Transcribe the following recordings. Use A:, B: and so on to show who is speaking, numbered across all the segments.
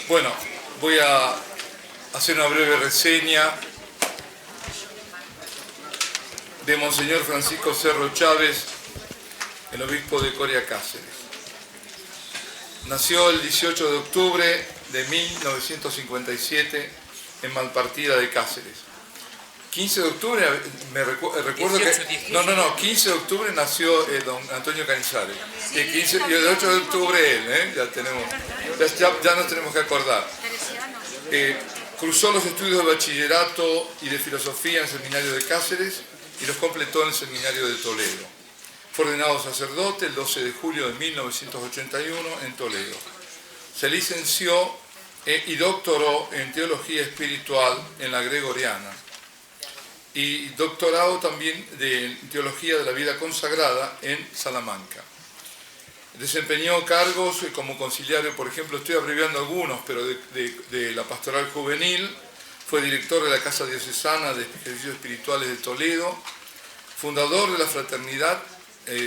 A: Bueno, voy a hacer una breve reseña de Monseñor Francisco Cerro Chávez, el obispo de Coria Cáceres. Nació el 18 de octubre de 1957 en Malpartida de Cáceres. 15 de octubre, recuerdo
B: 18,
A: que... No, 15 de octubre nació don Antonio Canizares. Y el 8 de octubre él, ya tenemos, ya nos tenemos que acordar. Cruzó los estudios de bachillerato y de filosofía en el seminario de Cáceres y los completó en el seminario de Toledo. Fue ordenado sacerdote el 12 de julio de 1981 en Toledo. Se licenció y doctoró en teología espiritual en la Gregoriana y doctorado también de teología de la vida consagrada en Salamanca. Desempeñó cargos como conciliario, por ejemplo, estoy abreviando algunos, pero de la Pastoral Juvenil. Fue director de la Casa Diocesana de Ejercicios Espirituales de Toledo, fundador de la Fraternidad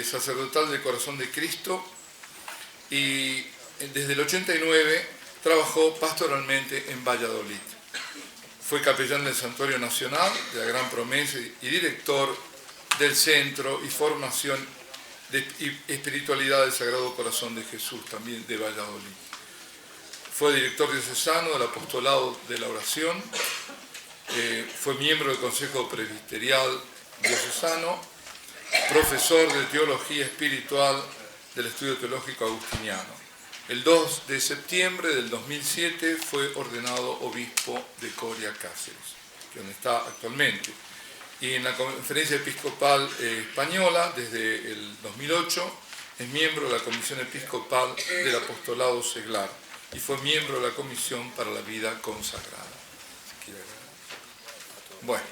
A: Sacerdotal del Corazón de Cristo, y desde el 89 trabajó pastoralmente en Valladolid. Fue capellán del Santuario Nacional de la Gran Promesa y director del Centro y Formación de Espiritualidad del Sagrado Corazón de Jesús, también de Valladolid. Fue director diocesano del Apostolado de la Oración, fue miembro del Consejo Presbiterial Diocesano, profesor de Teología Espiritual del Estudio Teológico Agustiniano. El 2 de septiembre del 2007 fue ordenado obispo de Coria Cáceres, donde está actualmente. Y en la Conferencia Episcopal Española, desde el 2008, es miembro de la Comisión Episcopal del Apostolado Seglar y fue miembro de la Comisión para la Vida Consagrada. Bueno,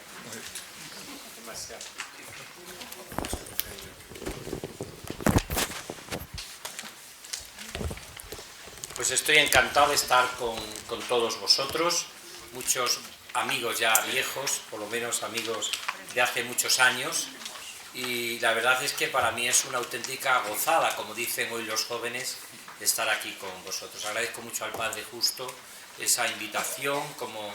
B: pues estoy encantado de estar con todos vosotros, muchos amigos ya viejos, por lo menos amigos de hace muchos años, y la verdad es que para mí es una auténtica gozada, como dicen hoy los jóvenes, estar aquí con vosotros. Agradezco mucho al Padre Justo esa invitación como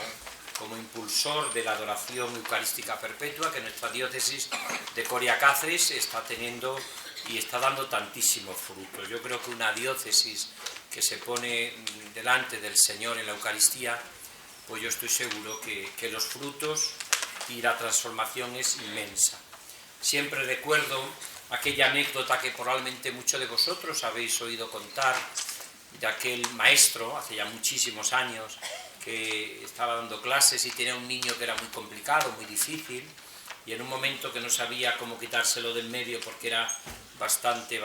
B: impulsor de la adoración eucarística perpetua que nuestra diócesis de Coria Cáceres está teniendo y está dando tantísimos frutos. Yo creo que una diócesis que se pone delante del Señor en la Eucaristía, pues yo estoy seguro que los frutos y la transformación es inmensa. Siempre recuerdo aquella anécdota que probablemente muchos de vosotros habéis oído contar, de aquel maestro, hace ya muchísimos años, que estaba dando clases y tenía un niño que era muy complicado, muy difícil, y en un momento que no sabía cómo quitárselo del medio porque era bastante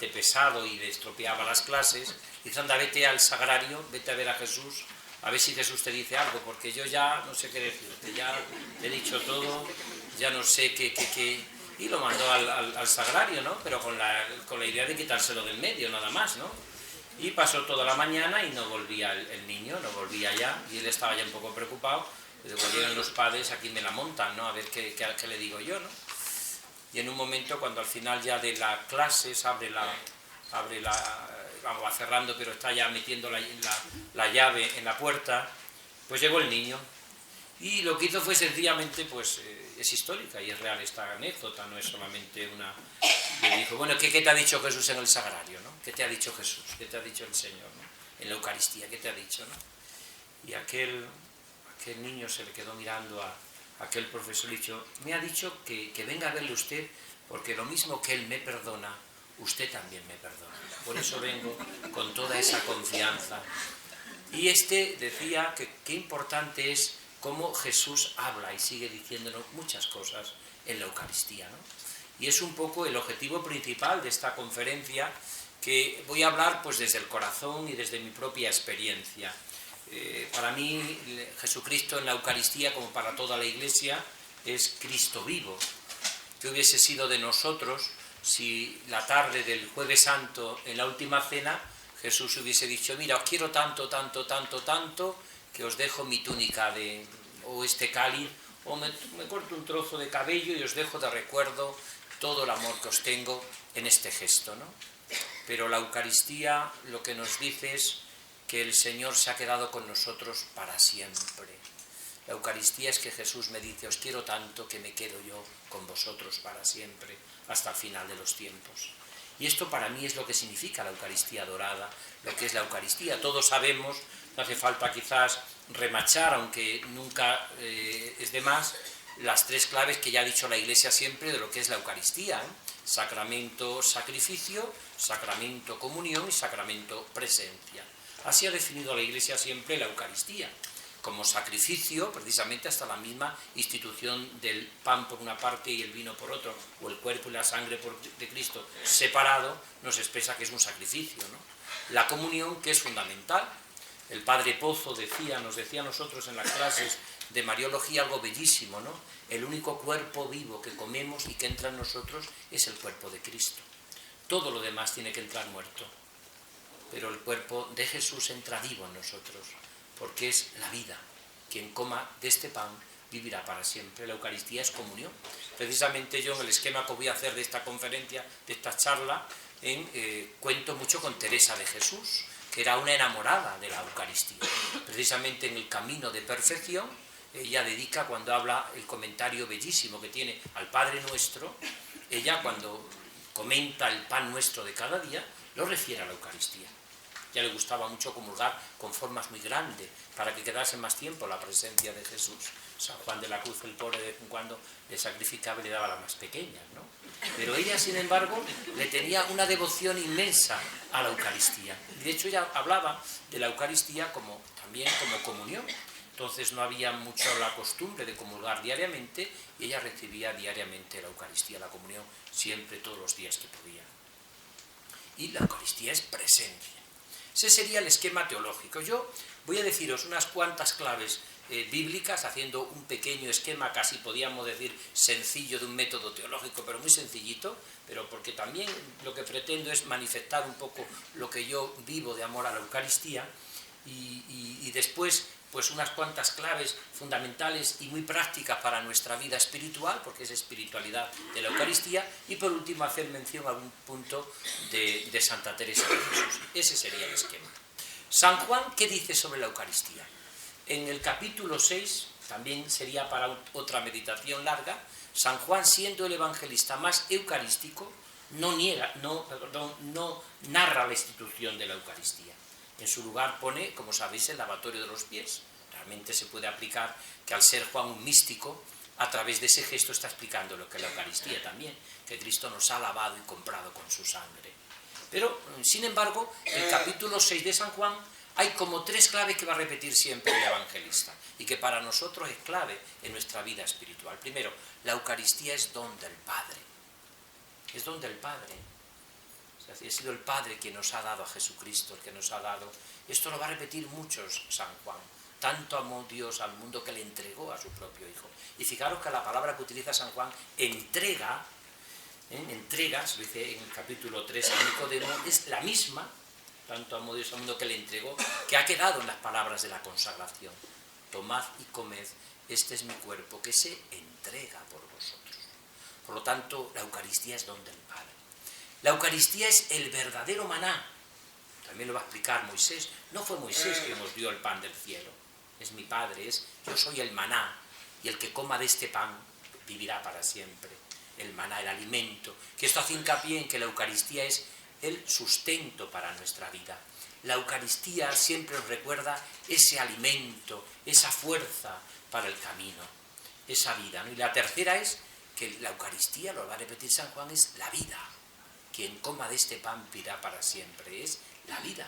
B: pesado y le estropeaba las clases, dice: anda, vete al sagrario, vete a ver a Jesús, a ver si Jesús te dice algo, porque yo ya no sé qué decirte, ya te he dicho todo, ya no sé qué. Y lo mandó al sagrario, ¿no? Pero con la idea de quitárselo del medio, nada más, ¿no? Y pasó toda la mañana y no volvía el niño, no volvía ya, y él estaba ya un poco preocupado. Cuando llegan los padres, aquí me la montan, ¿no? A ver qué le digo yo, ¿no? Y en un momento, cuando al final ya de la clase se vamos, va cerrando, pero está ya metiendo la llave en la puerta, pues llegó el niño. Y lo que hizo fue sencillamente, pues es histórica y es real esta anécdota, no es solamente una... Le dijo: bueno, ¿qué te ha dicho Jesús en el sagrario, no? ¿Qué te ha dicho Jesús? ¿Qué te ha dicho el Señor, no? En la Eucaristía, ¿qué te ha dicho, no? Y aquel niño se le quedó mirando a aquel profesor y dijo: me ha dicho que venga a verle usted, porque lo mismo que él me perdona, usted también me perdona. Por eso vengo con toda esa confianza. Y decía que qué importante es cómo Jesús habla y sigue diciéndonos muchas cosas en la Eucaristía, ¿no? Y es un poco el objetivo principal de esta conferencia, que voy a hablar pues desde el corazón y desde mi propia experiencia. Para mí, Jesucristo en la Eucaristía, como para toda la Iglesia, es Cristo vivo. ¿Qué hubiese sido de nosotros si la tarde del Jueves Santo, en la última cena, Jesús hubiese dicho: mira, os quiero tanto, que os dejo mi túnica o este cáliz, o me corto un trozo de cabello y os dejo de recuerdo todo el amor que os tengo en este gesto, ¿no? Pero la Eucaristía lo que nos dice es que el Señor se ha quedado con nosotros para siempre. La Eucaristía es que Jesús me dice, os quiero tanto que me quedo yo con vosotros para siempre, hasta el final de los tiempos. Y esto para mí es lo que significa la Eucaristía dorada, lo que es la Eucaristía. Todos sabemos, no hace falta quizás remachar, aunque nunca es de más, las tres claves que ya ha dicho la Iglesia siempre de lo que es la Eucaristía, ¿eh? Sacramento, sacrificio, sacramento, comunión y sacramento, presencia. Así ha definido la Iglesia siempre la Eucaristía, como sacrificio, precisamente hasta la misma institución del pan por una parte y el vino por otro, o el cuerpo y la sangre de Cristo separado, nos expresa que es un sacrificio, ¿no? La comunión, que es fundamental. El padre Pozo nos decía a nosotros en las clases de Mariología algo bellísimo, ¿no? El único cuerpo vivo que comemos y que entra en nosotros es el cuerpo de Cristo. Todo lo demás tiene que entrar muerto, pero el cuerpo de Jesús entra vivo en nosotros, porque es la vida. Quien coma de este pan vivirá para siempre. La Eucaristía es comunión. Precisamente yo en el esquema que voy a hacer de esta conferencia, de esta charla, cuento mucho con Teresa de Jesús, que era una enamorada de la Eucaristía. Precisamente en el Camino de Perfección, ella dedica, cuando habla, el comentario bellísimo que tiene al Padre Nuestro, ella cuando comenta el pan nuestro de cada día, lo refiere a la Eucaristía. Ya le gustaba mucho comulgar con formas muy grandes, para que quedase más tiempo la presencia de Jesús. San Juan de la Cruz, el pobre, de vez en cuando le sacrificaba y le daba las más pequeñas, ¿no? Pero ella, sin embargo, le tenía una devoción inmensa a la Eucaristía. De hecho, ella hablaba de la Eucaristía también como comunión. Entonces no había mucho la costumbre de comulgar diariamente, y ella recibía diariamente la Eucaristía, la comunión, siempre, todos los días que podía. Y la Eucaristía es presencia. Ese sería el esquema teológico. Yo voy a deciros unas cuantas claves bíblicas, haciendo un pequeño esquema, casi podríamos decir sencillo, de un método teológico, pero muy sencillito, pero porque también lo que pretendo es manifestar un poco lo que yo vivo de amor a la Eucaristía, y después pues unas cuantas claves fundamentales y muy prácticas para nuestra vida espiritual, porque es espiritualidad de la Eucaristía, y por último hacer mención a un punto de Santa Teresa de Jesús. Ese sería el esquema. San Juan, ¿qué dice sobre la Eucaristía? En el capítulo 6, también sería para otra meditación larga, San Juan, siendo el evangelista más eucarístico, no narra la institución de la Eucaristía. En su lugar pone, como sabéis, el lavatorio de los pies. Realmente se puede aplicar que al ser Juan un místico, a través de ese gesto está explicando lo que es la Eucaristía también, que Cristo nos ha lavado y comprado con su sangre. Pero, sin embargo, el capítulo 6 de San Juan hay como tres claves que va a repetir siempre el evangelista y que para nosotros es clave en nuestra vida espiritual. Primero, la Eucaristía es don del Padre. Es don del Padre. O sea, ha sido el Padre quien nos ha dado a Jesucristo, el que nos ha dado. Esto lo va a repetir muchos San Juan. Tanto amó Dios al mundo que le entregó a su propio Hijo. Y fijaros que la palabra que utiliza San Juan, entrega, se lo dice en el capítulo 3 a Nicodemo, es la misma, tanto amó Dios al mundo que le entregó, que ha quedado en las palabras de la consagración. Tomad y comed, este es mi cuerpo que se entrega por vosotros. Por lo tanto, la Eucaristía es don del Padre. La Eucaristía es el verdadero maná. También lo va a explicar Moisés. No fue Moisés quien nos dio el pan del cielo. Es mi Padre, yo soy el maná. Y el que coma de este pan vivirá para siempre. El maná, el alimento. Que esto hace hincapié en que la Eucaristía es el sustento para nuestra vida. La Eucaristía siempre nos recuerda ese alimento, esa fuerza para el camino, esa vida, ¿no? Y la tercera es que la Eucaristía, lo va a repetir San Juan, es la vida. Quien coma de este pan vivirá para siempre, es la vida.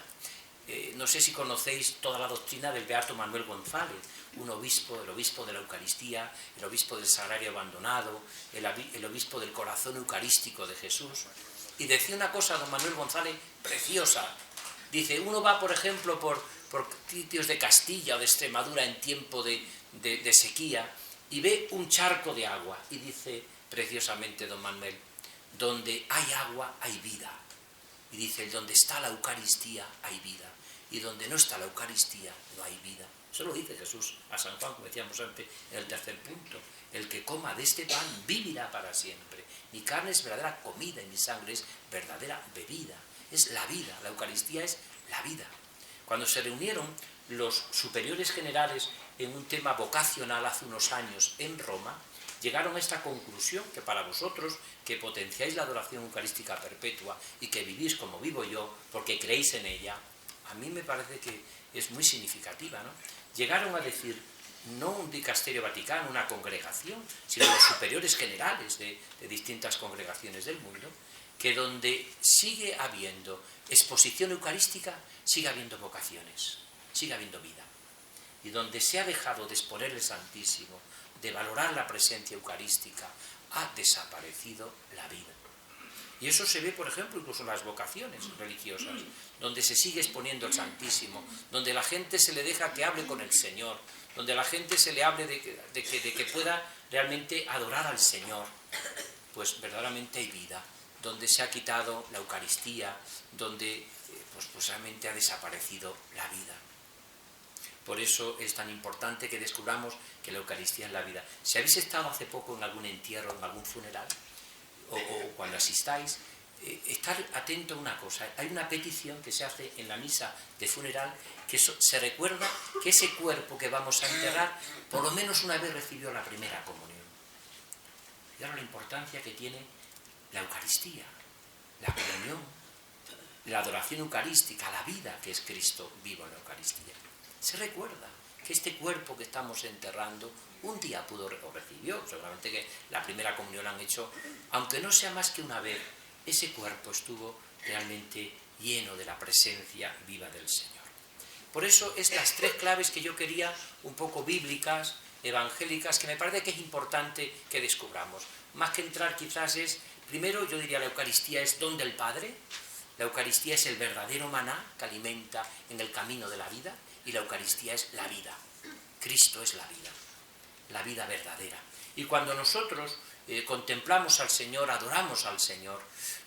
B: No sé si conocéis toda la doctrina del beato Manuel González, el obispo de la Eucaristía, el obispo del Sagrario Abandonado, el obispo del corazón eucarístico de Jesús. Y decía una cosa don Manuel González preciosa. Dice, uno va, por ejemplo, por sitios de Castilla o de Extremadura en tiempo de sequía y ve un charco de agua. Y dice preciosamente don Manuel, donde hay agua hay vida. Y dice, donde está la Eucaristía hay vida. Y donde no está la Eucaristía no hay vida. Eso lo dice Jesús a San Juan, como decíamos antes en el tercer punto. El que coma de este pan vivirá para siempre. Mi carne es verdadera comida y mi sangre es verdadera bebida. Es la vida, la Eucaristía es la vida. Cuando se reunieron los superiores generales en un tema vocacional hace unos años en Roma, llegaron a esta conclusión que para vosotros, que potenciáis la adoración eucarística perpetua y que vivís como vivo yo, porque creéis en ella, a mí me parece que es muy significativa, ¿no? Llegaron a decir, no un dicasterio vaticano, una congregación, sino los superiores generales de distintas congregaciones del mundo, que donde sigue habiendo exposición eucarística, sigue habiendo vocaciones, sigue habiendo vida. Y donde se ha dejado de exponer el Santísimo, de valorar la presencia eucarística, ha desaparecido la vida. Y eso se ve, por ejemplo, incluso en las vocaciones religiosas, donde se sigue exponiendo el Santísimo, donde la gente se le deja que hable con el Señor, donde la gente se le hable de que pueda realmente adorar al Señor, pues verdaderamente hay vida, donde se ha quitado la Eucaristía, donde pues realmente ha desaparecido la vida. Por eso es tan importante que descubramos que la Eucaristía es la vida. Si habéis estado hace poco en algún entierro, en algún funeral, o cuando asistáis, estar atento a una cosa. Hay una petición que se hace en la misa de funeral, que se recuerda que ese cuerpo que vamos a enterrar, por lo menos una vez recibió la primera comunión. Y ahora la importancia que tiene la Eucaristía, la comunión, la adoración eucarística, la vida que es Cristo vivo en la Eucaristía. Se recuerda que este cuerpo que estamos enterrando un día pudo o recibió, seguramente que la primera comunión la han hecho, aunque no sea más que una vez, ese cuerpo estuvo realmente lleno de la presencia viva del Señor. Por eso estas tres claves que yo quería, un poco bíblicas, evangélicas, que me parece que es importante que descubramos. Más que entrar quizás es, primero yo diría la Eucaristía es don del Padre, la Eucaristía es el verdadero maná que alimenta en el camino de la vida, y la Eucaristía es la vida. Cristo es la vida verdadera. Y cuando nosotros contemplamos al Señor, adoramos al Señor,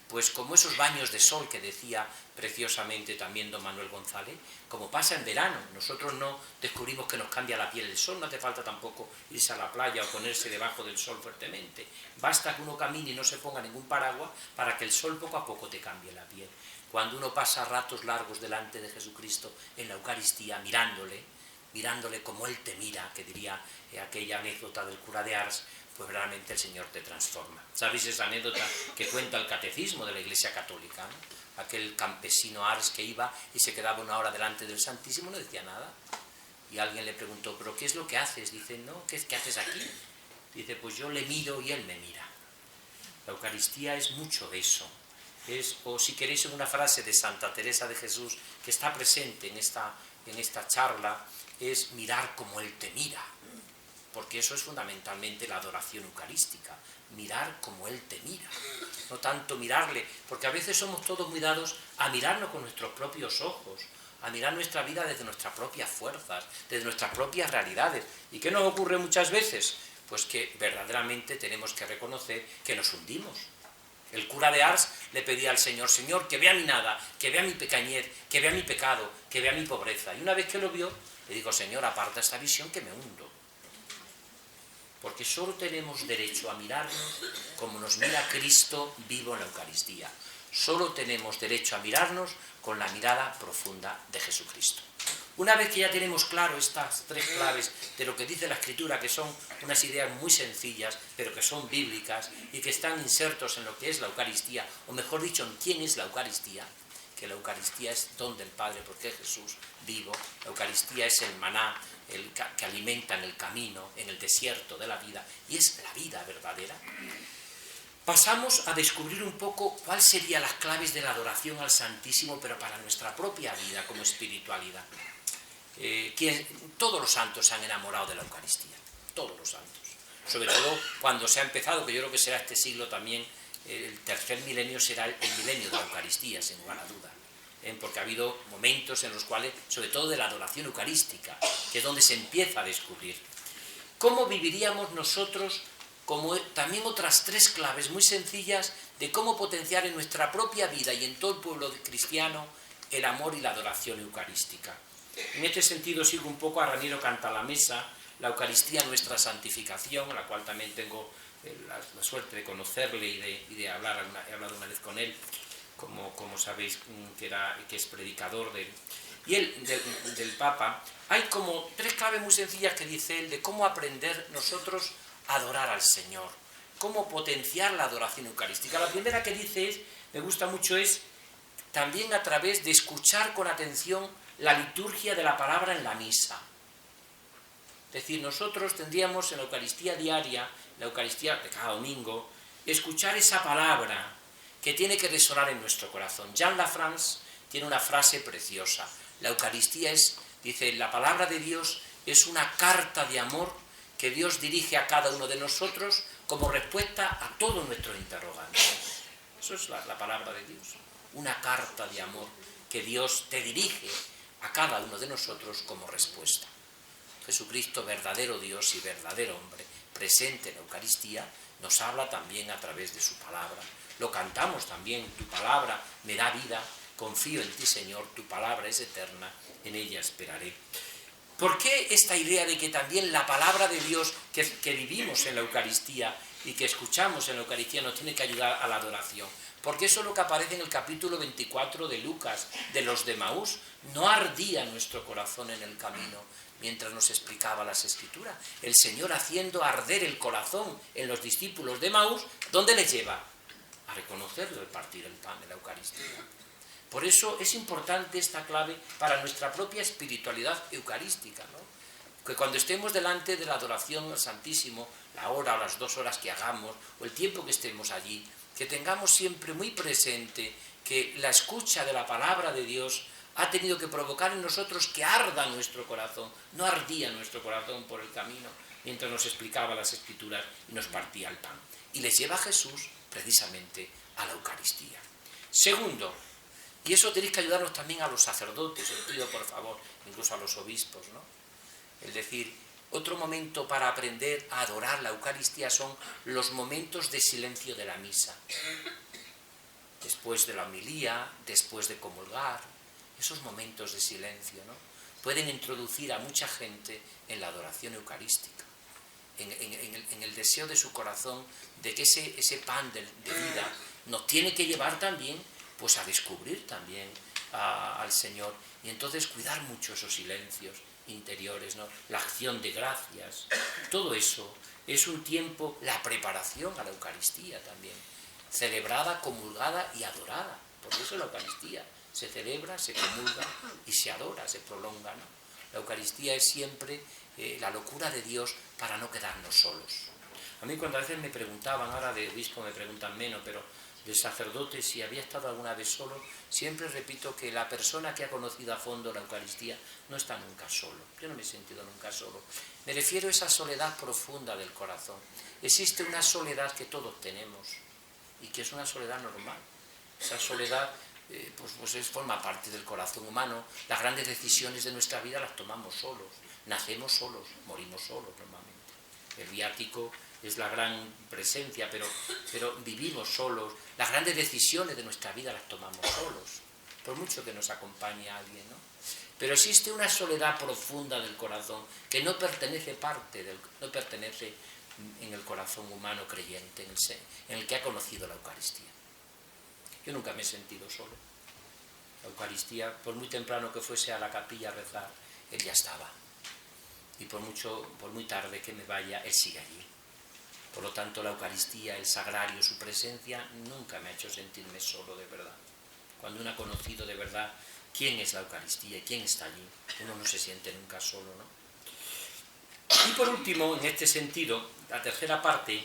B: pues como esos baños de sol que decía preciosamente también don Manuel González, como pasa en verano, nosotros no descubrimos que nos cambia la piel el sol, no hace falta tampoco irse a la playa o ponerse debajo del sol fuertemente, basta que uno camine y no se ponga ningún paraguas para que el sol poco a poco te cambie la piel. Cuando uno pasa ratos largos delante de Jesucristo en la Eucaristía, mirándole como Él te mira, que diría aquella anécdota del cura de Ars, pues realmente el Señor te transforma. ¿Sabéis esa anécdota que cuenta el catecismo de la Iglesia Católica, ¿no? Aquel campesino Ars que iba y se quedaba una hora delante del Santísimo, no decía nada. Y alguien le preguntó, ¿pero qué es lo que haces? Dice, no, ¿qué haces aquí? Dice, pues yo le miro y Él me mira. La Eucaristía es mucho de eso. O si queréis en una frase de Santa Teresa de Jesús, que está presente en esta charla, es mirar como Él te mira. Porque eso es fundamentalmente la adoración eucarística, mirar como Él te mira, no tanto mirarle, porque a veces somos todos muy dados a mirarnos con nuestros propios ojos, a mirar nuestra vida desde nuestras propias fuerzas, desde nuestras propias realidades. ¿Y qué nos ocurre muchas veces? Pues que verdaderamente tenemos que reconocer que nos hundimos. El cura de Ars le pedía al Señor, Señor, que vea mi nada, que vea mi pequeñez, que vea mi pecado, que vea mi pobreza. Y una vez que lo vio, le dijo, Señor, aparta esta visión que me hundo. Porque solo tenemos derecho a mirarnos como nos mira Cristo vivo en la Eucaristía. Solo tenemos derecho a mirarnos con la mirada profunda de Jesucristo. Una vez que ya tenemos claro estas tres claves de lo que dice la Escritura, que son unas ideas muy sencillas, pero que son bíblicas y que están insertos en lo que es la Eucaristía, o mejor dicho, en quién es la Eucaristía, que la Eucaristía es don del Padre porque es Jesús vivo, la Eucaristía es el maná, el que alimenta en el camino, en el desierto de la vida, y es la vida verdadera. Pasamos a descubrir un poco cuáles serían las claves de la adoración al Santísimo, pero para nuestra propia vida como espiritualidad. Todos los santos se han enamorado de la Eucaristía, todos los santos. Sobre todo cuando se ha empezado, que yo creo que será este siglo también, el tercer milenio será el milenio de la Eucaristía, sin lugar a duda. Porque ha habido momentos en los cuales, sobre todo de la adoración eucarística, que es donde se empieza a descubrir. ¿Cómo viviríamos nosotros, como también otras tres claves muy sencillas, de cómo potenciar en nuestra propia vida y en todo el pueblo cristiano el amor y la adoración eucarística? En este sentido sigo un poco a Raniero Cantalamessa, la Eucaristía nuestra santificación, la cual también tengo la suerte de conocerle y de hablar, he hablado una vez con él, como sabéis, que es predicador de él. y del Papa, hay como 3 claves muy sencillas que dice él de cómo aprender nosotros a adorar al Señor, cómo potenciar la adoración eucarística. La primera que dice es, me gusta mucho, es también a través de escuchar con atención la liturgia de la palabra en la misa. Es decir, nosotros tendríamos en la Eucaristía diaria, en la Eucaristía de cada domingo, escuchar esa palabra que tiene que resonar en nuestro corazón. Jean Lafrance tiene una frase preciosa. La Eucaristía es, dice, la palabra de Dios es una carta de amor que Dios dirige a cada uno de nosotros como respuesta a todos nuestros interrogantes. Eso es la palabra de Dios. Una carta de amor que Dios te dirige a cada uno de nosotros como respuesta. Jesucristo, verdadero Dios y verdadero hombre, presente en la Eucaristía, nos habla también a través de su palabra. Lo cantamos también, tu palabra me da vida, confío en ti, Señor, tu palabra es eterna, en ella esperaré. ¿Por qué esta idea de que también la palabra de Dios que vivimos en la Eucaristía y que escuchamos en la Eucaristía nos tiene que ayudar a la adoración? Porque eso es lo que aparece en el capítulo 24 de Lucas, de los de Maús. No ardía nuestro corazón en el camino mientras nos explicaba las Escrituras. El Señor haciendo arder el corazón en los discípulos de Maús, ¿dónde les lleva? A reconocerlo, el partir el pan de la Eucaristía. Por eso es importante esta clave para nuestra propia espiritualidad eucarística, ¿no? Que cuando estemos delante de la adoración al Santísimo, la hora o las 2 horas que hagamos, o el tiempo que estemos allí, que tengamos siempre muy presente que la escucha de la palabra de Dios ha tenido que provocar en nosotros que arda nuestro corazón. No ardía nuestro corazón por el camino mientras nos explicaba las Escrituras y nos partía el pan. Y les lleva a Jesús precisamente a la Eucaristía. Segundo, y eso tenéis que ayudarnos también a los sacerdotes, os pido por favor, incluso a los obispos, ¿no? Es decir, otro momento para aprender a adorar la Eucaristía son los momentos de silencio de la misa. Después de la homilía, después de comulgar, esos momentos de silencio, ¿no? Pueden introducir a mucha gente en la adoración eucarística, en el deseo de su corazón de que ese pan de vida nos tiene que llevar también pues a descubrir también al Señor, y entonces cuidar mucho esos silencios interiores, ¿no? La acción de gracias, todo eso es un tiempo, la preparación a la Eucaristía también, celebrada, comulgada y adorada. Por eso la Eucaristía se celebra, se comulga y se adora, se prolonga, ¿no? La Eucaristía es siempre la locura de Dios para no quedarnos solos. A mí cuando a veces me preguntaban, ahora de obispo me preguntan menos, pero de sacerdote, si había estado alguna vez solo, siempre repito que la persona que ha conocido a fondo la Eucaristía no está nunca solo. Yo no me he sentido nunca solo. Me refiero a esa soledad profunda del corazón. Existe una soledad que todos tenemos y que es una soledad normal. Esa soledad forma parte del corazón humano. Las grandes decisiones de nuestra vida las tomamos solos. Nacemos solos, morimos solos normalmente. El viático es la gran presencia, pero vivimos solos. Las grandes decisiones de nuestra vida las tomamos solos, por mucho que nos acompañe alguien, ¿no? Pero existe una soledad profunda del corazón que no pertenece en el corazón humano creyente, en el que ha conocido la Eucaristía. Yo nunca me he sentido solo. La Eucaristía, por muy temprano que fuese a la capilla a rezar, Él ya estaba. Y por muy tarde que me vaya, Él sigue allí. Por lo tanto, la Eucaristía, el sagrario, su presencia, nunca me ha hecho sentirme solo de verdad. Cuando uno ha conocido de verdad quién es la Eucaristía y quién está allí, uno no se siente nunca solo, ¿no? Y por último, en este sentido, la tercera parte,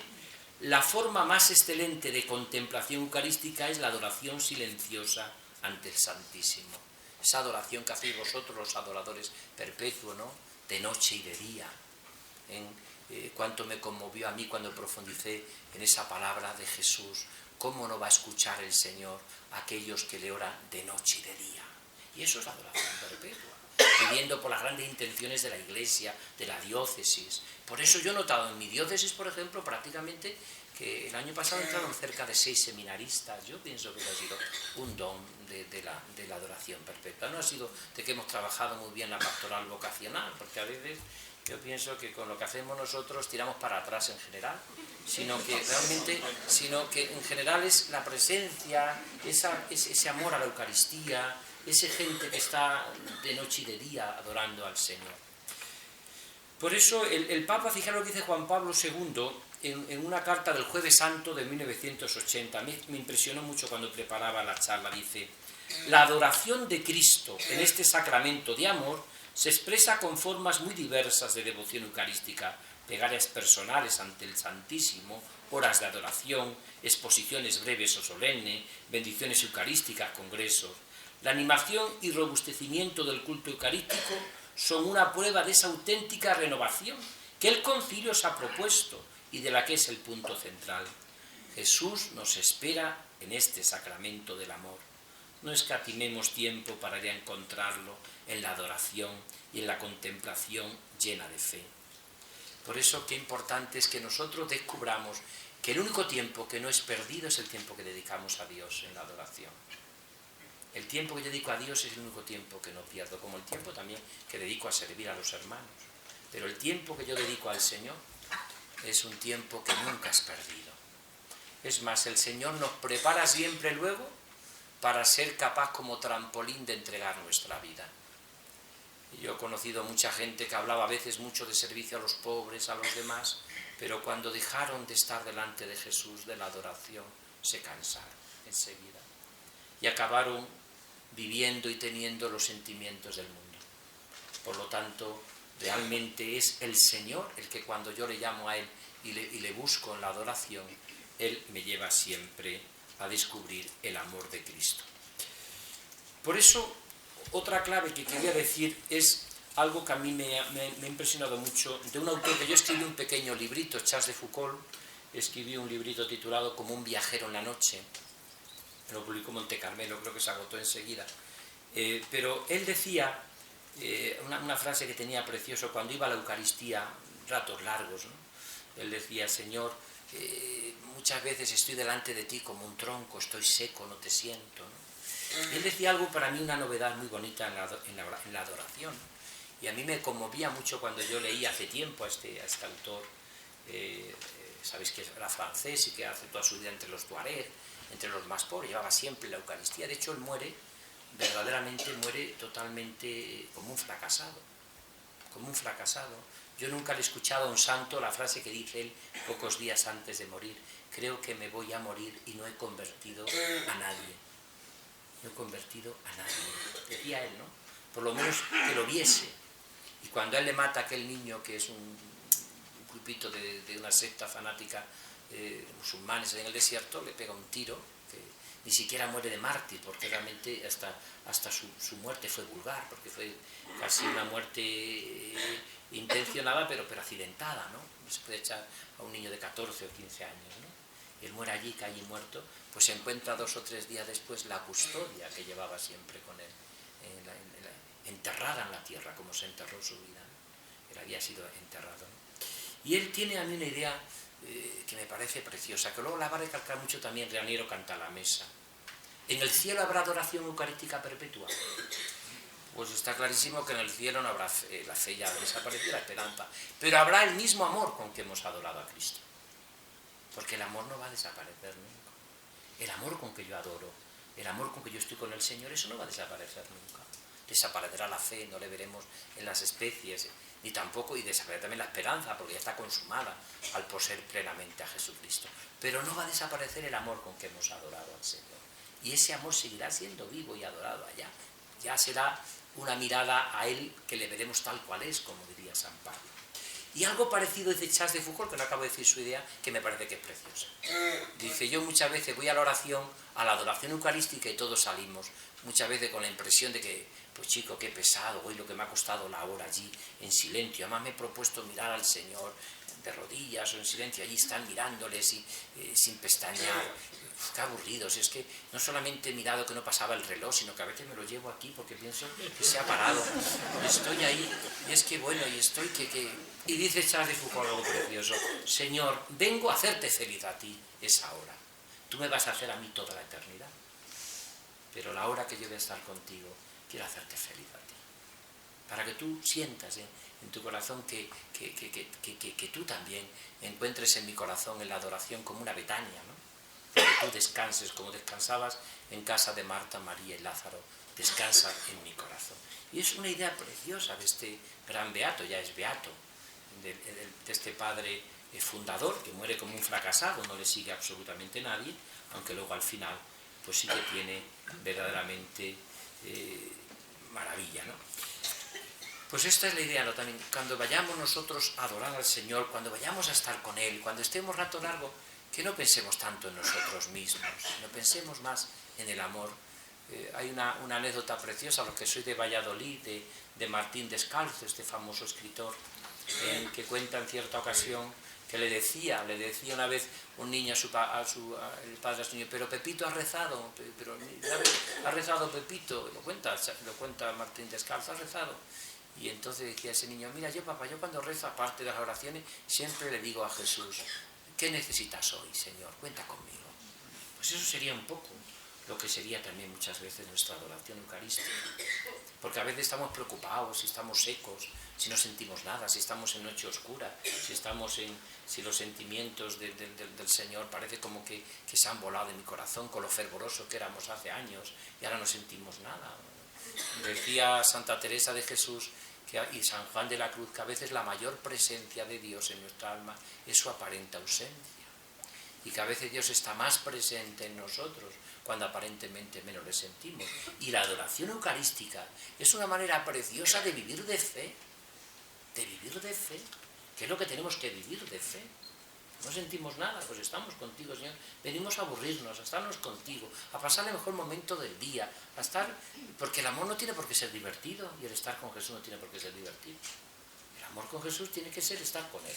B: la forma más excelente de contemplación eucarística es la adoración silenciosa ante el Santísimo. Esa adoración que hacéis vosotros, los adoradores perpetuos, ¿no? De noche y de día. Cuánto me conmovió a mí cuando profundicé en esa palabra de Jesús. ¿Cómo no va a escuchar el Señor a aquellos que le oran de noche y de día? Y eso es la adoración perpetua, viviendo por las grandes intenciones de la Iglesia, de la diócesis. Por eso yo he notado en mi diócesis, por ejemplo, prácticamente que el año pasado entraron cerca de 6 seminaristas. Yo pienso que ha sido un don de la adoración perpetua. No ha sido de que hemos trabajado muy bien la pastoral vocacional, porque a veces yo pienso que con lo que hacemos nosotros tiramos para atrás en general, sino que en general es la presencia, ese amor a la Eucaristía, esa gente que está de noche y de día adorando al Señor. Por eso el Papa, fijaros lo que dice Juan Pablo II en una carta del Jueves Santo de 1980. A mí me impresionó mucho cuando preparaba la charla. Dice: la adoración de Cristo en este sacramento de amor se expresa con formas muy diversas de devoción eucarística, plegarias personales ante el Santísimo, horas de adoración, exposiciones breves o solemnes, bendiciones eucarísticas, congresos. La animación y robustecimiento del culto eucarístico son una prueba de esa auténtica renovación que el Concilio se ha propuesto y de la que es el punto central. Jesús nos espera en este sacramento del amor. No escatimemos tiempo para ir a encontrarlo en la adoración y en la contemplación llena de fe. Por eso qué importante es que nosotros descubramos que el único tiempo que no es perdido es el tiempo que dedicamos a Dios en la adoración. El tiempo que yo dedico a Dios es el único tiempo que no pierdo, como el tiempo también que dedico a servir a los hermanos. Pero el tiempo que yo dedico al Señor es un tiempo que nunca es perdido. Es más, el Señor nos prepara siempre luego para ser capaz como trampolín de entregar nuestra vida. Yo he conocido a mucha gente que hablaba a veces mucho de servicio a los pobres, a los demás, pero cuando dejaron de estar delante de Jesús, de la adoración, se cansaron enseguida y acabaron viviendo y teniendo los sentimientos del mundo. Por lo tanto, realmente es el Señor el que cuando yo le llamo a Él y le busco en la adoración, Él me lleva siempre a descubrir el amor de Cristo. Por eso, otra clave que quería decir es algo que a mí me ha impresionado mucho, de un autor que yo escribí un pequeño librito, Charles de Foucault, escribí un librito titulado Como un viajero en la noche, lo publicó Monte Carmelo, creo que se agotó enseguida, pero él decía una frase que tenía precioso cuando iba a la Eucaristía, ratos largos, ¿no? Él decía: Señor, muchas veces estoy delante de ti como un tronco, estoy seco, no te siento, ¿no? Y él decía algo para mí, una novedad muy bonita en la adoración, y a mí me conmovía mucho cuando yo leí hace tiempo a este autor. Sabéis que era francés y que hace toda su vida entre los tuareg, entre los más pobres, llevaba siempre la Eucaristía. De hecho, él muere, verdaderamente muere totalmente como un fracasado, como un fracasado. Yo nunca le he escuchado a un santo la frase que dice él pocos días antes de morir: creo que me voy a morir y no he convertido a nadie. No he convertido a nadie, decía él, ¿no? Por lo menos que lo viese. Y cuando a él le mata a aquel niño, que es un grupito de una secta fanática de musulmanes en el desierto, le pega un tiro, que ni siquiera muere de mártir, porque realmente hasta su muerte fue vulgar, porque fue casi una muerte intencionada, pero accidentada, ¿no? No se puede echar a un niño de 14 o 15 años, ¿no? Y él muere allí, cae muerto, pues se encuentra 2 o 3 días después la custodia que llevaba siempre con él, enterrada en la tierra, como se enterró su vida, ¿no? Él había sido enterrado, ¿no? Y él tiene a mí una idea que me parece preciosa, que luego la va a recalcar mucho también Raniero Cantalamessa. ¿En el cielo habrá adoración eucarística perpetua? Pues está clarísimo que en el cielo no habrá fe, la fe ya desapareció, la esperanza, pero habrá el mismo amor con que hemos adorado a Cristo, porque el amor no va a desaparecer nunca. El amor con que yo adoro, el amor con que yo estoy con el Señor, eso no va a desaparecer nunca. Desaparecerá la fe, no le veremos en las especies, ni tampoco, y desaparecerá también la esperanza, porque ya está consumada al poseer plenamente a Jesucristo. Pero no va a desaparecer el amor con que hemos adorado al Señor. Y ese amor seguirá siendo vivo y adorado allá. Ya será una mirada a Él que le veremos tal cual es, como diría San Pablo. Y algo parecido dice Charles de Foucault, que no acabo de decir su idea, que me parece que es preciosa. Dice: yo muchas veces voy a la oración, a la adoración eucarística, y todos salimos muchas veces con la impresión de que, pues chico, qué pesado, hoy lo que me ha costado la hora allí, en silencio. Además me he propuesto mirar al Señor de rodillas o en silencio, allí están mirándoles y, sin pestañear. Qué aburridos. Es que no solamente he mirado que no pasaba el reloj, sino que a veces me lo llevo aquí porque pienso que se ha parado. Y estoy ahí, y es que bueno, y estoy que... Y dice Charles de Foucault algo precioso: Señor, vengo a hacerte feliz a ti esa hora. Tú me vas a hacer a mí toda la eternidad, pero la hora que yo voy a estar contigo, quiero hacerte feliz a ti, para que tú sientas en tu corazón que tú también encuentres en mi corazón, en la adoración, como una Betania, ¿no? Que tú descanses como descansabas en casa de Marta, María y Lázaro descansa en mi corazón. Y es una idea preciosa de este gran beato, ya es beato, de este padre fundador, que muere como un fracasado, no le sigue absolutamente nadie, aunque luego al final pues sí que tiene verdaderamente maravilla, ¿no? Pues esta es la idea, ¿no? También cuando vayamos nosotros a adorar al Señor, cuando vayamos a estar con Él, cuando estemos rato largo, que no pensemos tanto en nosotros mismos, no pensemos más en el amor. Hay una anécdota preciosa, los que soy de Valladolid, de Martín Descalzo, este famoso escritor, que cuenta en cierta ocasión que le decía una vez un niño el padre a su niño, pero Pepito ha rezado, pero ha rezado Pepito, lo cuenta Martín Descalzo, ha rezado. Y entonces decía ese niño, mira, yo cuando rezo, aparte de las oraciones, siempre le digo a Jesús, ¿qué necesitas hoy, Señor? Cuenta conmigo. Pues eso sería un poco lo que sería también muchas veces nuestra adoración eucarística. Porque a veces estamos preocupados, si estamos secos, si no sentimos nada, si estamos en noche oscura, si los sentimientos del Señor parece como que se han volado de mi corazón con lo fervoroso que éramos hace años y ahora no sentimos nada. Decía Santa Teresa de Jesús y San Juan de la Cruz que a veces la mayor presencia de Dios en nuestra alma es su aparente ausencia. Y que a veces Dios está más presente en nosotros cuando aparentemente menos le sentimos. Y la adoración eucarística es una manera preciosa de vivir de fe, que es lo que tenemos que vivir de fe. No sentimos nada, pues estamos contigo, Señor. Venimos a aburrirnos, a estarnos contigo, a pasar el mejor momento del día, a estar... Porque el amor no tiene por qué ser divertido y el estar con Jesús no tiene por qué ser divertido. El amor con Jesús tiene que ser estar con Él.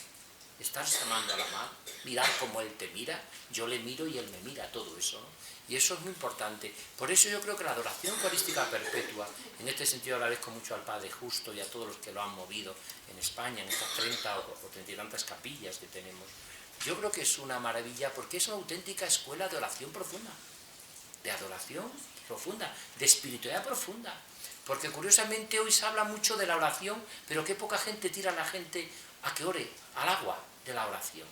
B: Estarse amando al amar, mirar como Él te mira, yo le miro y Él me mira, todo eso, ¿no? Y eso es muy importante. Por eso yo creo que la adoración eucarística perpetua, en este sentido agradezco mucho al Padre Justo y a todos los que lo han movido en España, en estas 30 o 30 y tantas capillas que tenemos, yo creo que es una maravilla porque es una auténtica escuela de oración profunda, de espiritualidad profunda. Porque curiosamente hoy se habla mucho de la oración, pero qué poca gente tira a la gente a que ore al agua de la oración.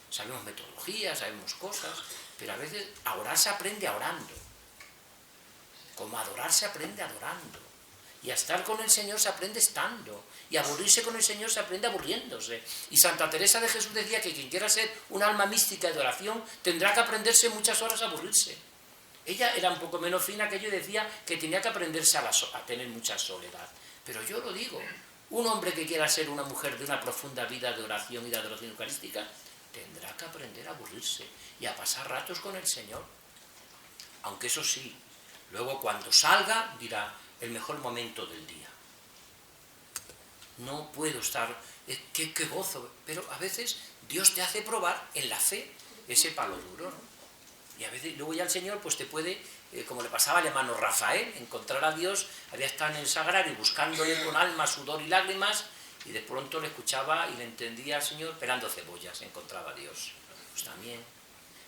B: Sabemos metodologías, sabemos cosas, pero a veces a orar se aprende orando. Como a adorar se aprende adorando. Y a estar con el Señor se aprende estando. Y a aburrirse con el Señor se aprende aburriéndose. Y Santa Teresa de Jesús decía que quien quiera ser un alma mística de oración tendrá que aprenderse muchas horas a aburrirse. Ella era un poco menos fina que yo y decía que tenía que aprenderse a tener mucha soledad. Pero yo lo digo, un hombre que quiera ser una mujer de una profunda vida de oración y de adoración eucarística tendrá que aprender a aburrirse y a pasar ratos con el Señor. Aunque eso sí, luego cuando salga dirá el mejor momento del día. No puedo estar, qué gozo, pero a veces Dios te hace probar en la fe ese palo duro, ¿no? Y a veces luego ya el Señor pues te puede, como le pasaba al hermano Rafael, encontrar a Dios, había estado en el sagrario buscándole con alma, sudor y lágrimas, y de pronto le escuchaba y le entendía al Señor pelando cebollas, encontraba a Dios. Pues también.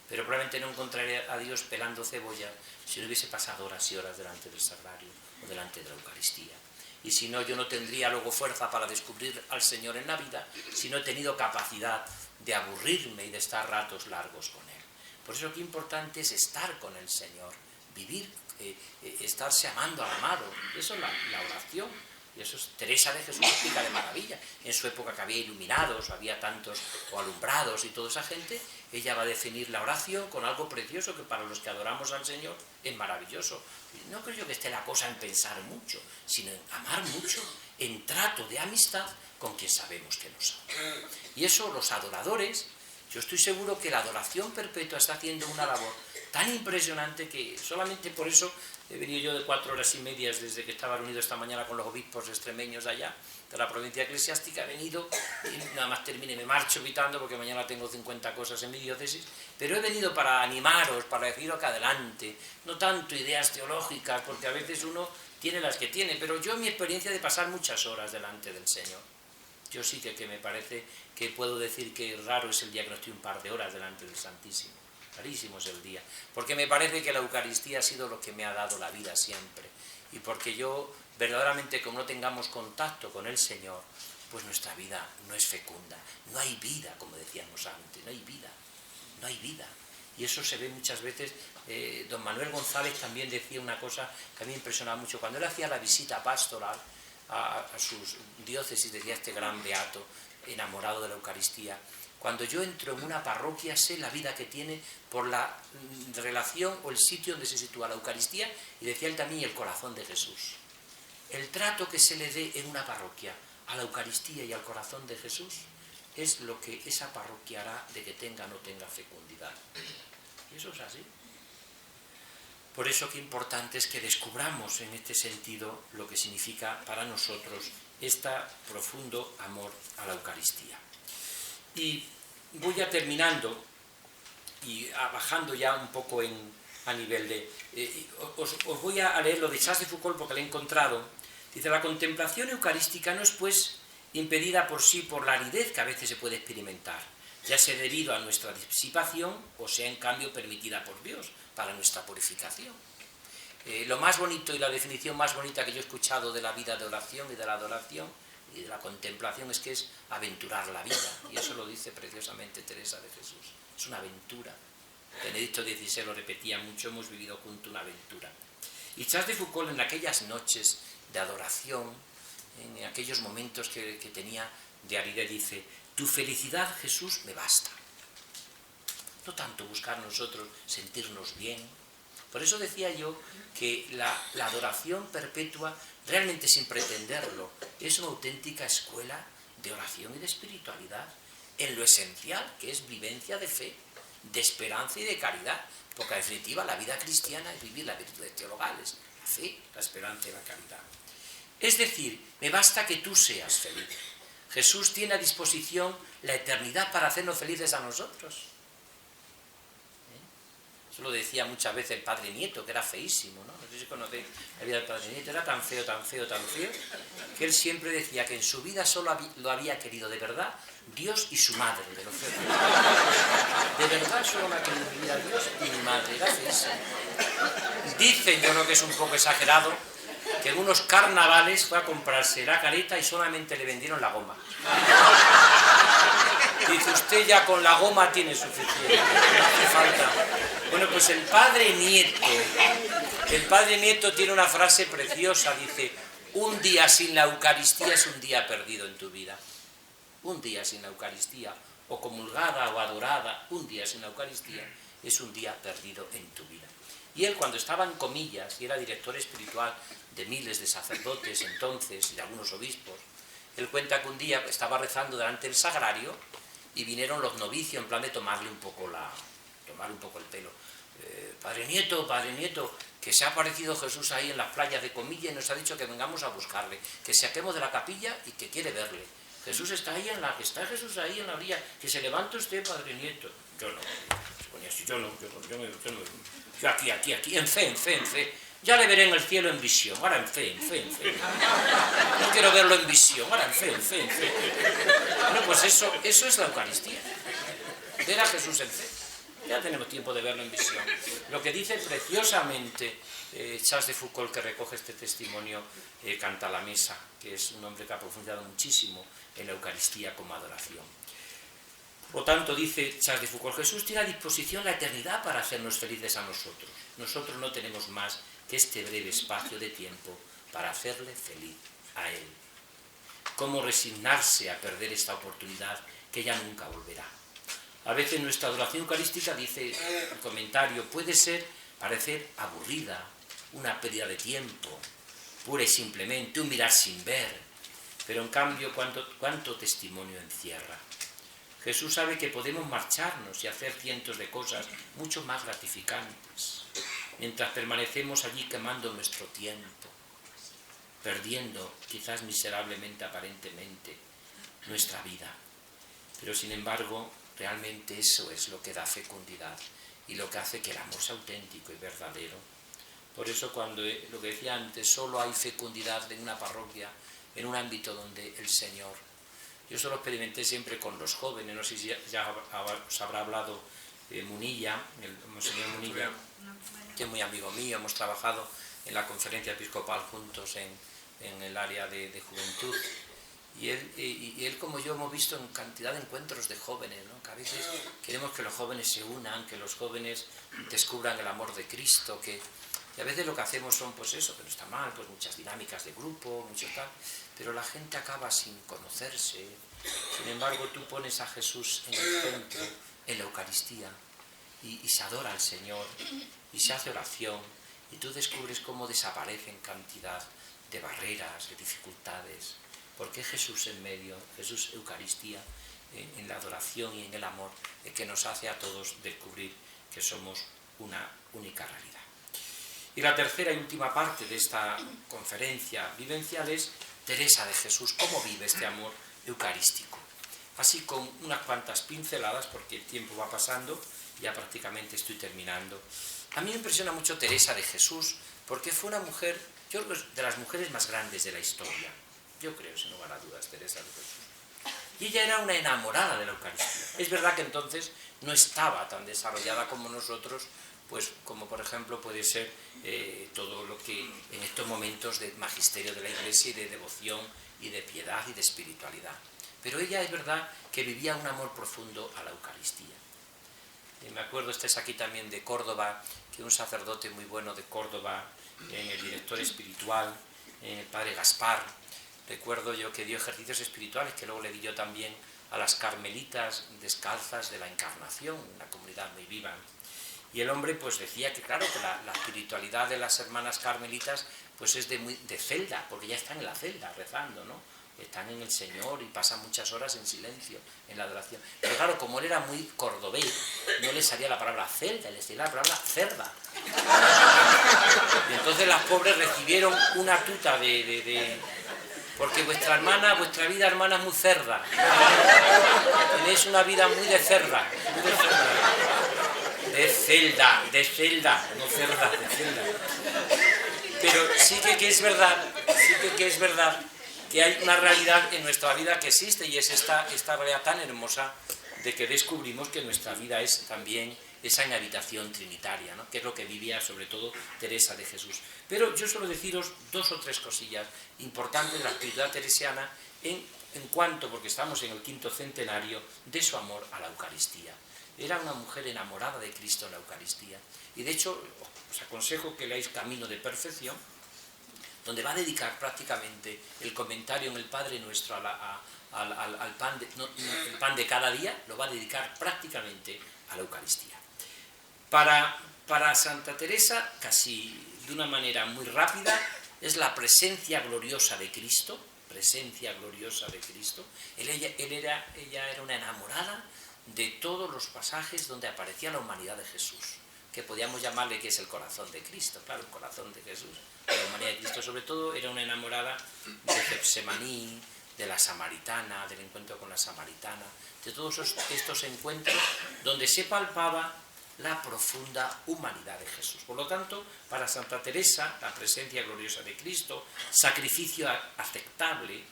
B: Pero probablemente no encontraría a Dios pelando cebollas si no hubiese pasado horas y horas delante del sagrario o delante de la Eucaristía. Y si no, yo no tendría luego fuerza para descubrir al Señor en la vida si no he tenido capacidad de aburrirme y de estar ratos largos con Él. Por eso qué importante es estar con el Señor, vivir, estarse amando al amado. Eso es la oración. Y eso es Teresa de Jesús explica de maravilla. En su época que había iluminados, había tantos o alumbrados y toda esa gente, ella va a definir la oración con algo precioso que para los que adoramos al Señor es maravilloso. No creo yo que esté la cosa en pensar mucho, sino en amar mucho, en trato de amistad con quien sabemos que nos ama. Y eso los adoradores, yo estoy seguro que la adoración perpetua está haciendo una labor tan impresionante que solamente por eso he venido yo de 4 horas y media desde que estaba reunido esta mañana con los obispos extremeños allá, de la provincia eclesiástica, he venido y nada más termine, me marcho evitando porque mañana tengo 50 cosas en mi diócesis, pero he venido para animaros, para deciros que adelante, no tanto ideas teológicas, porque a veces uno tiene las que tiene, pero yo en mi experiencia de pasar muchas horas delante del Señor, yo sí que me parece que puedo decir que raro es el día que no estoy un par de horas delante del Santísimo. Rarísimo es el día, porque me parece que la Eucaristía ha sido lo que me ha dado la vida siempre, y porque yo verdaderamente como no tengamos contacto con el Señor, pues nuestra vida no es fecunda, no hay vida, como decíamos antes, no hay vida, Y eso se ve muchas veces. Don Manuel González también decía una cosa que a mí me impresionaba mucho. Cuando él hacía la visita pastoral a sus diócesis, decía este gran beato, enamorado de la Eucaristía: cuando yo entro en una parroquia sé la vida que tiene por la relación o el sitio donde se sitúa la Eucaristía, y decía él también, el corazón de Jesús. El trato que se le dé en una parroquia a la Eucaristía y al corazón de Jesús es lo que esa parroquia hará de que tenga o no tenga fecundidad. Y eso es así. Por eso qué importante es que descubramos en este sentido lo que significa para nosotros este profundo amor a la Eucaristía. Y voy ya terminando y bajando ya un poco a nivel de... os voy a leer lo de Charles de Foucault porque lo he encontrado. Dice: la contemplación eucarística no es pues impedida por sí por la aridez que a veces se puede experimentar, ya sea debido a nuestra disipación o sea en cambio permitida por Dios para nuestra purificación. Lo más bonito y la definición más bonita que yo he escuchado de la vida de oración y de la adoración y de la contemplación es que es aventurar la vida, y eso lo dice preciosamente Teresa de Jesús. Es una aventura. Benedicto XVI lo repetía mucho: hemos vivido juntos una aventura. Y Charles de Foucault, en aquellas noches de adoración, en aquellos momentos que tenía de aridez, dice: tu felicidad, Jesús, me basta. No tanto buscar nosotros sentirnos bien. Por eso decía yo que la adoración perpetua, realmente sin pretenderlo, es una auténtica escuela de oración y de espiritualidad, en lo esencial, que es vivencia de fe, de esperanza y de caridad, porque en definitiva la vida cristiana es vivir las virtudes teologales, la fe, la esperanza y la caridad. Es decir, me basta que tú seas feliz. Jesús tiene a disposición la eternidad para hacernos felices a nosotros. Eso lo decía muchas veces el Padre Nieto, que era feísimo, ¿no? No sé si conocéis la vida del Padre Nieto. Era tan feo, tan feo, tan feo, que él siempre decía que en su vida solo lo había querido de verdad Dios y su madre, de lo feo. De verdad solo me ha querido en mi vida Dios y mi madre. Era feísimo. Dicen, yo creo que es un poco exagerado, que en unos carnavales fue a comprarse la careta y solamente le vendieron la goma. Dice: usted ya con la goma tiene suficiente, no hace falta. Bueno, pues el Padre Nieto tiene una frase preciosa, dice: un día sin la Eucaristía es un día perdido en tu vida. Un día sin la Eucaristía, o comulgada o adorada, un día sin la Eucaristía es un día perdido en tu vida. Y él, cuando estaba en Comillas y era director espiritual de miles de sacerdotes entonces y de algunos obispos, él cuenta que un día estaba rezando delante del sagrario y vinieron los novicios en plan de tomar un poco el pelo. Padre Nieto, que se ha aparecido Jesús ahí en las playas de Comillas y nos ha dicho que vengamos a buscarle, que saquemos de la capilla y que quiere verle. Jesús está ahí está Jesús ahí en la orilla, que se levante usted, Padre Nieto. Yo no, se ponía así, yo aquí, en fe. Ya le veré en el cielo en visión, ahora en fe. No quiero verlo en visión, ahora en fe. Bueno, pues eso es la Eucaristía. Ver a Jesús en fe. Ya tenemos tiempo de verlo en visión. Lo que dice preciosamente Charles de Foucault, que recoge este testimonio, Canta la Mesa, que es un hombre que ha profundizado muchísimo en la Eucaristía como adoración. Por lo tanto, dice Charles de Foucault, Jesús tiene a disposición la eternidad para hacernos felices a nosotros. Nosotros no tenemos más que este breve espacio de tiempo para hacerle feliz a Él. ¿Cómo resignarse a perder esta oportunidad que ya nunca volverá? A veces nuestra adoración eucarística, dice el comentario, puede parecer aburrida, una pérdida de tiempo, pura y simplemente un mirar sin ver, pero en cambio cuánto testimonio encierra. Jesús sabe que podemos marcharnos y hacer cientos de cosas mucho más gratificantes, mientras permanecemos allí quemando nuestro tiempo, perdiendo, quizás miserablemente, aparentemente, nuestra vida. Pero sin embargo, realmente eso es lo que da fecundidad y lo que hace que el amor sea auténtico y verdadero. Por eso lo que decía antes, solo hay fecundidad en una parroquia, en un ámbito donde el Señor... Yo eso lo experimenté siempre con los jóvenes, no sé si ya os habrá hablado Munilla, el Monseñor Munilla, que es muy amigo mío, hemos trabajado en la conferencia episcopal juntos en el área de juventud, Y él como yo hemos visto en cantidad de encuentros de jóvenes, ¿no? Que a veces queremos que los jóvenes se unan, que los jóvenes descubran el amor de Cristo, y a veces lo que hacemos son pues eso, que no está mal, pues muchas dinámicas de grupo, mucho tal, pero la gente acaba sin conocerse. Sin embargo, tú pones a Jesús en el centro, en la Eucaristía, y se adora al Señor, y se hace oración, y tú descubres cómo desaparecen cantidad de barreras, de dificultades, porque Jesús en medio, Jesús Eucaristía, en la adoración y en el amor, que nos hace a todos descubrir que somos una única realidad. Y la tercera y última parte de esta conferencia vivencial es Teresa de Jesús, cómo vive este amor eucarístico. Así con unas cuantas pinceladas, porque el tiempo va pasando, ya prácticamente estoy terminando. A mí me impresiona mucho Teresa de Jesús, porque fue una mujer, yo creo, de las mujeres más grandes de la historia. Yo creo, sin lugar a dudas, Teresa de Jesús. Y ella era una enamorada de la Eucaristía. Es verdad que entonces no estaba tan desarrollada como nosotros, pues como por ejemplo puede ser todo lo que en estos momentos de magisterio de la Iglesia y de devoción y de piedad y de espiritualidad. Pero ella es verdad que vivía un amor profundo a la Eucaristía. Me acuerdo, este es aquí también de Córdoba, que un sacerdote muy bueno de Córdoba, el director espiritual, el padre Gaspar, recuerdo yo que dio ejercicios espirituales, que luego le di yo también a las carmelitas descalzas de la Encarnación, una comunidad muy viva. Y el hombre pues decía que claro, que la espiritualidad de las hermanas carmelitas pues es de celda, porque ya están en la celda rezando, ¿no? Están en el Señor y pasan muchas horas en silencio, en la adoración. Pero claro, como él era muy cordobés, no le salía la palabra celda, le salía la palabra cerda. Y entonces las pobres recibieron una tuta porque vuestra vida hermana es muy cerda. Tenéis una vida muy de cerda. De celda, no cerda, de celda. Pero sí que es verdad que hay una realidad en nuestra vida que existe, y es esta realidad tan hermosa de que descubrimos que nuestra vida es también esa inhabitación trinitaria, ¿no? Que es lo que vivía sobre todo Teresa de Jesús. Pero yo suelo deciros 2 o 3 cosillas importantes de la espiritualidad teresiana en cuanto, porque estamos en el 5º centenario de su amor a la Eucaristía. Era una mujer enamorada de Cristo en la Eucaristía. Y de hecho, os aconsejo que leáis Camino de Perfección, donde va a dedicar prácticamente el comentario en el Padre Nuestro al pan el pan de cada día, lo va a dedicar prácticamente a la Eucaristía. Para Santa Teresa, casi de una manera muy rápida, es la presencia gloriosa de Cristo, Ella era una enamorada de todos los pasajes donde aparecía la humanidad de Jesús, que podíamos llamarle que es el corazón de Cristo, claro, el corazón de Jesús, la humanidad de Cristo. Sobre todo era una enamorada de Getsemaní, de la samaritana, del encuentro con la samaritana, de todos estos encuentros donde se palpaba la profunda humanidad de Jesús. Por lo tanto, para Santa Teresa, la presencia gloriosa de Cristo, sacrificio aceptable,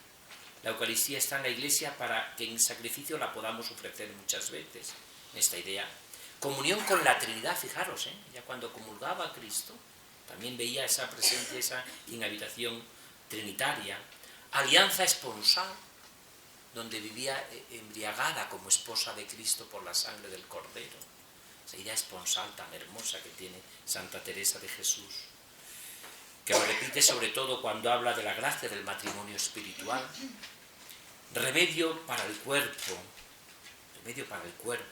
B: la Eucaristía está en la Iglesia para que en sacrificio la podamos ofrecer muchas veces, en esta idea. Comunión con la Trinidad, fijaros, ya cuando comulgaba a Cristo, también veía esa presencia, esa inhabitación trinitaria. Alianza esponsal, donde vivía embriagada como esposa de Cristo por la sangre del Cordero. Esa idea esponsal tan hermosa que tiene Santa Teresa de Jesús, que lo repite sobre todo cuando habla de la gracia del matrimonio espiritual. Remedio para el cuerpo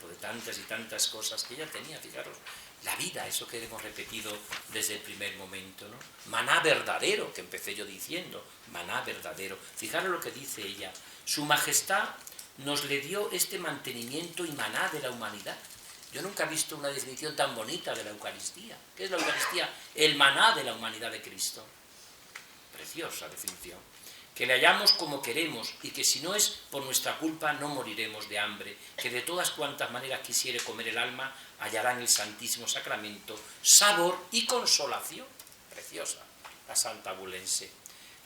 B: de tantas y tantas cosas que ella tenía, fijaros, la vida, eso que hemos repetido desde el primer momento, ¿no? Maná verdadero, que empecé yo diciendo, maná verdadero. Fijaros lo que dice ella, su majestad nos le dio este mantenimiento y maná de la humanidad. Yo nunca he visto una definición tan bonita de la Eucaristía. ¿Qué es la Eucaristía? El maná de la humanidad de Cristo. Preciosa definición. Que le hallamos como queremos, y que si no es por nuestra culpa no moriremos de hambre, que de todas cuantas maneras quisiere comer el alma, hallará en el Santísimo Sacramento sabor y consolación. Preciosa la Santa Abulense.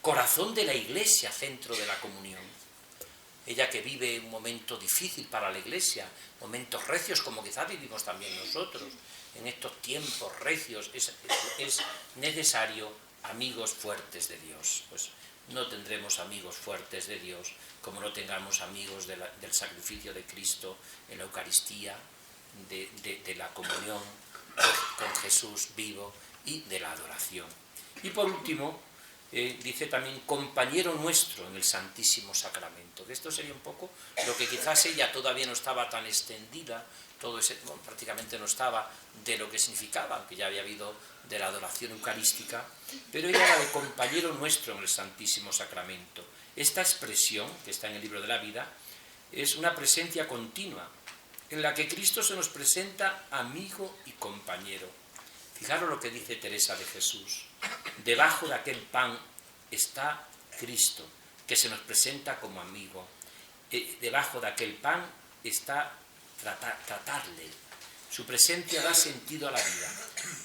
B: Corazón de la Iglesia, centro de la comunión. Ella que vive un momento difícil para la Iglesia, momentos recios como quizá vivimos también nosotros, en estos tiempos recios es necesario amigos fuertes de Dios. Pues no tendremos amigos fuertes de Dios, como no tengamos amigos del sacrificio de Cristo en la Eucaristía, de la comunión con Jesús vivo y de la adoración. Y por último, dice también compañero nuestro en el Santísimo Sacramento, que esto sería un poco lo que quizás ella todavía no estaba tan extendida, prácticamente no estaba de lo que significaba, aunque ya había habido de la adoración eucarística, pero ella era de compañero nuestro en el Santísimo Sacramento. Esta expresión, que está en el libro de la vida, es una presencia continua, en la que Cristo se nos presenta amigo y compañero. Fijaros lo que dice Teresa de Jesús. Debajo de aquel pan está Cristo, que se nos presenta como amigo. Debajo de aquel pan está tratarle. Su presencia da sentido a la vida.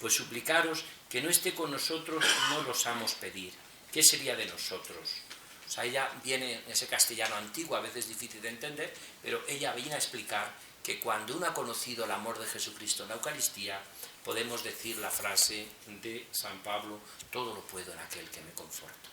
B: Pues suplicaros que no esté con nosotros, no lo osamos pedir. ¿Qué sería de nosotros? O sea, ella viene en ese castellano antiguo, a veces difícil de entender, pero ella viene a explicar que cuando uno ha conocido el amor de Jesucristo en la Eucaristía, podemos decir la frase de San Pablo, todo lo puedo en aquel que me conforta.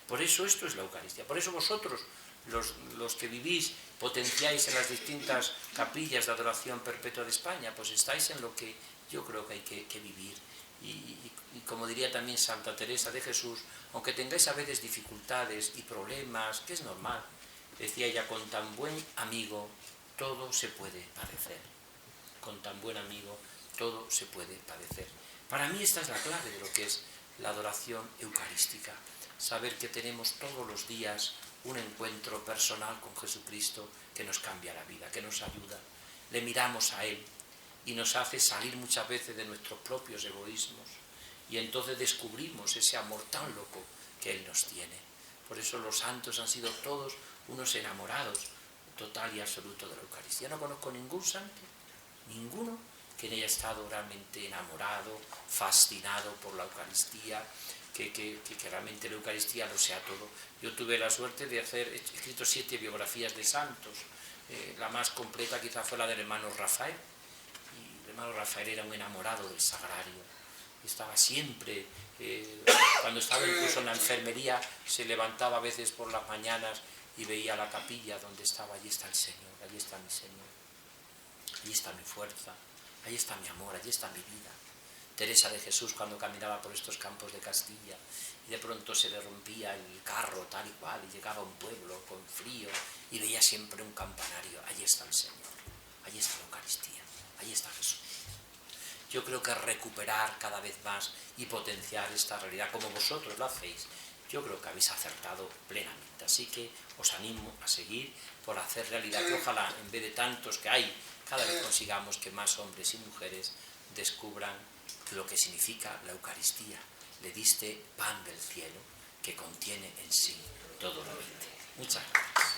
B: Por eso esto es la Eucaristía. Por eso vosotros, los que vivís, potenciáis en las distintas capillas de adoración perpetua de España, pues estáis en lo que yo creo que hay que vivir. Y como diría también Santa Teresa de Jesús, aunque tengáis a veces dificultades y problemas, que es normal, decía ella, con tan buen amigo todo se puede padecer. Con tan buen amigo todo se puede padecer. Para mí esta es la clave de lo que es la adoración eucarística. Saber que tenemos todos los días un encuentro personal con Jesucristo que nos cambia la vida, que nos ayuda. Le miramos a Él y nos hace salir muchas veces de nuestros propios egoísmos y entonces descubrimos ese amor tan loco que Él nos tiene. Por eso los santos han sido todos unos enamorados total y absoluto de la Eucaristía. No conozco ningún santo, ninguno, que haya estado realmente enamorado, fascinado por la Eucaristía, que realmente la Eucaristía lo sea todo. Yo tuve la suerte de he escrito 7 biografías de santos. La más completa quizá fue la del hermano Rafael. Y el hermano Rafael era un enamorado del sagrario. Estaba siempre, cuando estaba incluso en la enfermería, se levantaba a veces por las mañanas y veía la capilla donde estaba, allí está el Señor, allí está mi Señor, allí está mi fuerza, allí está mi amor, allí está mi vida. Teresa de Jesús, cuando caminaba por estos campos de Castilla y de pronto se le rompía el carro tal y cual y llegaba a un pueblo con frío y veía siempre un campanario, allí está el Señor, allí está la Eucaristía, allí está Jesús. Yo creo que recuperar cada vez más y potenciar esta realidad como vosotros lo hacéis, yo creo que habéis acertado plenamente. Así que os animo a seguir por hacer realidad, que ojalá en vez de tantos que hay, cada vez consigamos que más hombres y mujeres descubran lo que significa la Eucaristía. Le diste pan del cielo que contiene en sí todo lo vida. Muchas gracias.